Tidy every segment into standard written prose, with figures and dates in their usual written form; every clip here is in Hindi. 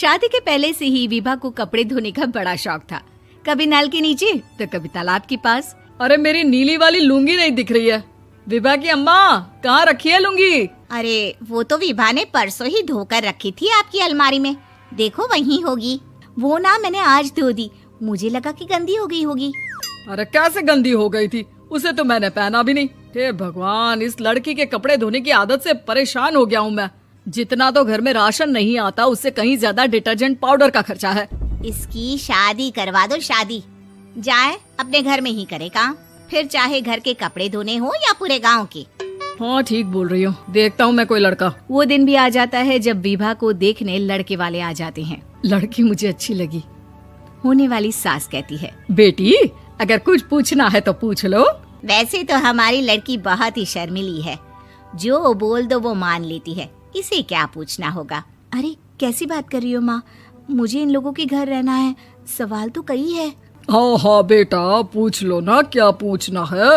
शादी के पहले से ही विभा को कपड़े धोने का बड़ा शौक था। कभी नल के नीचे तो कभी तालाब के पास। अरे मेरी नीली वाली लुंगी नहीं दिख रही है। विभा की अम्मा, कहाँ रखी है लुंगी? अरे वो तो विभा ने परसों ही धोकर रखी थी आपकी अलमारी में, देखो वहीं होगी। वो ना मैंने आज धो दी, मुझे लगा कि गंदी हो गई होगी। अरे कैसे गंदी हो गई थी? उसे तो मैंने पहना भी नहीं। हे भगवान, इस लड़की के कपड़े धोने की आदत से परेशान हो गया हूँ मैं। जितना तो घर में राशन नहीं आता, उससे कहीं ज्यादा डिटर्जेंट पाउडर का खर्चा है। इसकी शादी करवा दो, शादी जाए अपने घर में ही करे काम, फिर चाहे घर के कपड़े धोने हो या पूरे गांव के। हाँ ठीक बोल रही हो, देखता हूँ मैं कोई लड़का। वो दिन भी आ जाता है जब विभा को देखने लड़के वाले आ जाते हैं। लड़की मुझे अच्छी लगी। होने वाली सास कहती है, बेटी अगर कुछ पूछना है तो पूछ लो। वैसे तो हमारी लड़की बहुत ही शर्मीली है, जो बोल दो वो मान लेती है, इसे क्या पूछना होगा। अरे कैसी बात कर रही हो माँ, मुझे इन लोगों के घर रहना है, सवाल तो कई है। हाँ हाँ बेटा, पूछ लो ना, क्या पूछना है।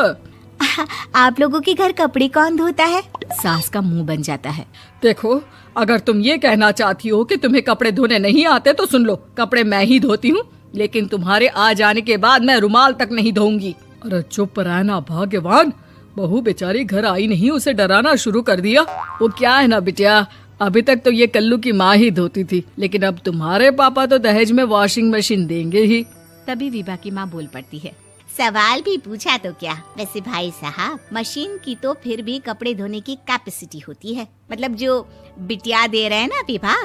आप लोगों के घर कपड़े कौन धोता है? सास का मुंह बन जाता है। देखो, अगर तुम ये कहना चाहती हो कि तुम्हें कपड़े धोने नहीं आते तो सुन लो, कपड़े मैं ही धोती हूँ, लेकिन तुम्हारे आ जाने के बाद मैं रुमाल तक नहीं धोऊंगी। अरे चुप रहना भाग्यवान, बहू बेचारी घर आई नहीं, उसे डराना शुरू कर दिया। वो क्या है ना बिटिया, अभी तक तो ये कल्लू की माँ ही धोती थी, लेकिन अब तुम्हारे पापा तो दहेज में वॉशिंग मशीन देंगे ही। तभी विभा की माँ बोल पड़ती है, सवाल भी पूछा तो क्या। वैसे भाई साहब, मशीन की तो फिर भी कपड़े धोने की कैपेसिटी होती है, मतलब जो बिटिया दे रहे हैं ना विभा,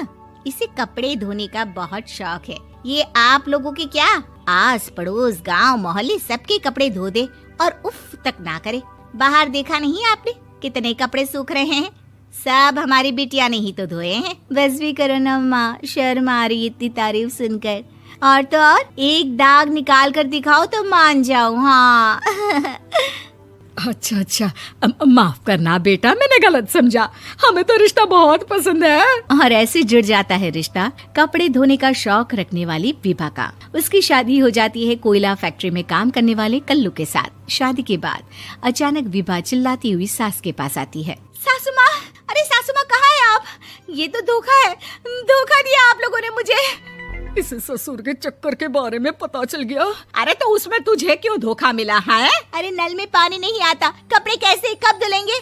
इसे कपड़े धोने का बहुत शौक है। ये आप लोगों के क्या, आस पड़ोस गांव मोहल्ले सबके कपड़े धो दे और उफ तक ना करे। बाहर देखा नहीं आपने कितने कपड़े सूख रहे हैं, सब हमारी बिटिया ने ही तो धोए हैं। बस भी करो ना माँ, शर्म आ रही इतनी तारीफ सुनकर। और तो और एक दाग निकाल कर दिखाओ तो मान जाओ। हाँ अच्छा अच्छा, माफ करना बेटा, मैंने गलत समझा, हमें तो रिश्ता बहुत पसंद है। और ऐसे जुड़ जाता है रिश्ता कपड़े धोने का शौक रखने वाली विभा का। उसकी शादी हो जाती है कोयला फैक्ट्री में काम करने वाले कल्लू के साथ। शादी के बाद अचानक विभा चिल्लाती हुई सास के पास आती है। सासू माँ, अरे सासू माँ कहाँ है आप? ये तो धोखा है, धोखा दिया आप लोगों ने मुझे। इसे ससुर के चक्कर के बारे में पता चल गया। अरे तो उसमें तुझे क्यों धोखा मिला है? अरे नल में पानी नहीं आता, कपड़े कैसे कब धुलेंगे?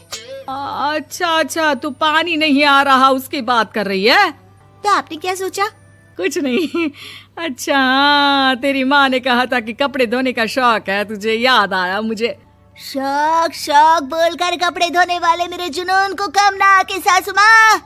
अच्छा अच्छा, तू पानी नहीं आ रहा उसकी बात कर रही है। तो आपने क्या सोचा? कुछ नहीं। अच्छा, तेरी माँ ने कहा था कि कपड़े धोने का शौक है तुझे, याद आया मुझे। शौक शौक बोलकर कपड़े धोने वाले मेरे जुनून को कम ना आके सासू माँ,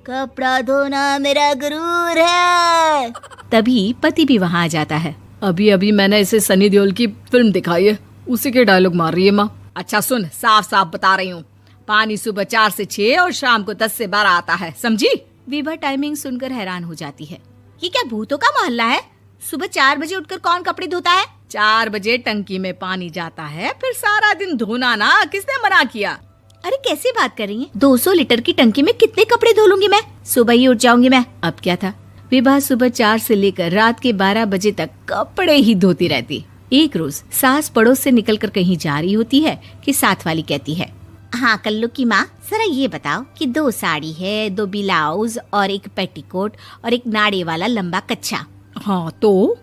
कपड़ा धोना मेरा गुरूर है। तभी पति भी वहाँ आ जाता है। अभी अभी मैंने इसे सनी देओल की फिल्म दिखाई है, उसी के डायलॉग मार रही है माँ। अच्छा सुन, साफ साफ बता रही हूँ, पानी सुबह 4 से 6 और शाम को 10 से 12 आता है, समझी? विभा टाइमिंग सुनकर हैरान हो जाती है। ये क्या भूतों का मोहल्ला है? सुबह 4 बजे उठकर कौन कपड़े धोता है? 4 बजे टंकी में पानी जाता है, फिर सारा दिन धोना ना, किसने मना किया? अरे कैसी बात कर रही हैं? 200 लीटर की टंकी में कितने कपड़े धो लूंगी मैं, सुबह ही उठ जाऊंगी मैं। अब क्या था, विभा सुबह 4 से लेकर रात के 12 बजे तक कपड़े ही धोती रहती। एक रोज सास पड़ोस से निकलकर कहीं जा रही होती है कि साथ वाली कहती है, हाँ कल्लू की माँ, जरा ये बताओ कि 2 साड़ी है, 2 ब्लाउज और एक पेटीकोट और एक नाड़े वाला लंबा कच्छा। हाँ तो?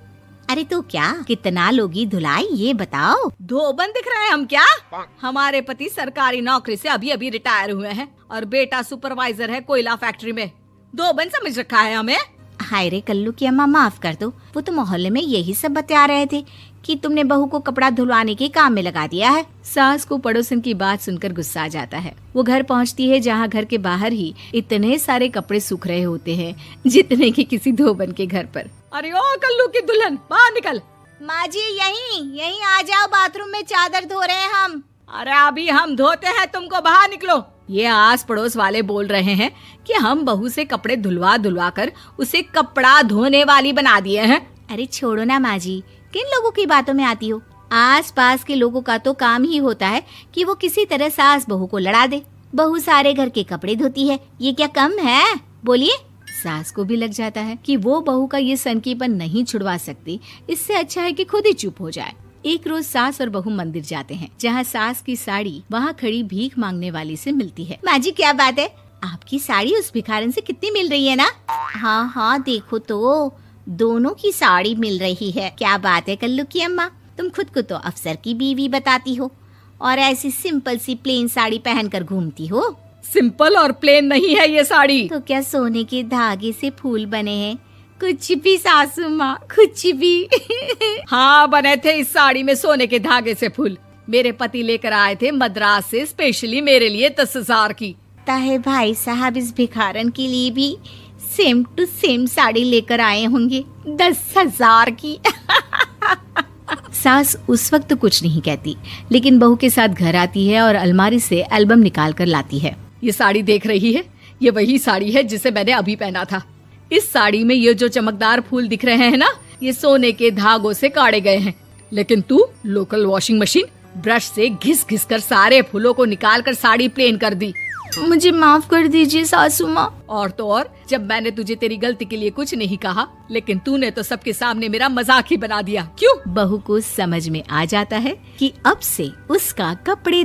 अरे तो क्या, कितना लोगी धुलाई ये बताओ। धोबन दिख रहे हैं हम क्या? हमारे पति सरकारी नौकरी से अभी अभी रिटायर हुए हैं और बेटा सुपरवाइजर है कोयला फैक्ट्री में। धोबन समझ रखा है हमें? हाय रे कल्लू की अम्मा, माफ कर दो, वो तो मोहल्ले में यही सब बता रहे थे कि तुमने बहू को कपड़ा धुलवाने के काम में लगा दिया है। सास को पड़ोसन की बात सुनकर गुस्सा आ जाता है। वो घर पहुंचती है जहां घर के बाहर ही इतने सारे कपड़े सूख रहे होते हैं जितने कि किसी धोबन के घर पर। अरे ओ कल्लू की दुल्हन, बाहर निकल। माँ जी यहीं आ जाओ, बाथरूम में चादर धो रहे हैं हम। अरे अभी हम धोते हैं, तुमको बाहर निकलो। ये आस पड़ोस वाले बोल रहे हैं कि हम बहू से कपड़े धुलवा धुलवा कर उसे कपड़ा धोने वाली बना दिए हैं। अरे छोड़ो ना माँ जी, किन लोगों की बातों में आती हो? आस पास के लोगों का तो काम ही होता है कि वो किसी तरह सास बहू को लड़ा दे। बहू सारे घर के कपड़े धोती है, ये क्या कम है? बोलिए। सास को भी लग जाता है कि वो बहू का ये सनकीपन नहीं छुड़वा सकती, इससे अच्छा है कि खुद ही चुप हो जाए। एक रोज सास और बहू मंदिर जाते हैं, जहाँ सास की साड़ी वहाँ खड़ी भीख मांगने वाली से मिलती है। माँ जी क्या बात है, आपकी साड़ी उस भिखारन से कितनी मिल रही है ना? हाँ हाँ देखो तो, दोनों की साड़ी मिल रही है। क्या बात है कल्लू की अम्मा, तुम खुद को तो अफसर की बीवी बताती हो और ऐसी सिंपल सी प्लेन साड़ी पहनकर घूमती हो। सिंपल और प्लेन नहीं है ये साड़ी। तो क्या सोने के धागे से फूल बने हैं? कुछ भी सासू माँ, कुछ भी। हाँ बने थे इस साड़ी में सोने के धागे से फूल। मेरे पति लेकर आए थे मद्रास से स्पेशली मेरे लिए 10,000 की। ताहे भाई साहब इस भिखारन के लिए भी सेम टू सेम साड़ी लेकर आए होंगे 10,000 की। सास उस वक्त तो कुछ नहीं कहती, लेकिन बहू के साथ घर आती है और अलमारी से एल्बम निकाल कर लाती है। ये साड़ी देख रही है, ये वही साड़ी है जिसे मैंने अभी पहना था। इस साड़ी में ये जो चमकदार फूल दिख रहे हैं ना, ये सोने के धागों से काढ़े गए हैं। लेकिन तू लोकल वॉशिंग मशीन ब्रश से घिस घिस कर सारे फूलों को निकाल कर साड़ी प्लेन कर दी। मुझे माफ कर दीजिए सासू माँ। और तो और, जब मैंने तुझे तेरी गलती के लिए कुछ नहीं कहा, लेकिन तूने तो सबके सामने मेरा मजाक ही बना दिया। क्यों? बहू को समझ में आ जाता है कि अब से उसका कपड़े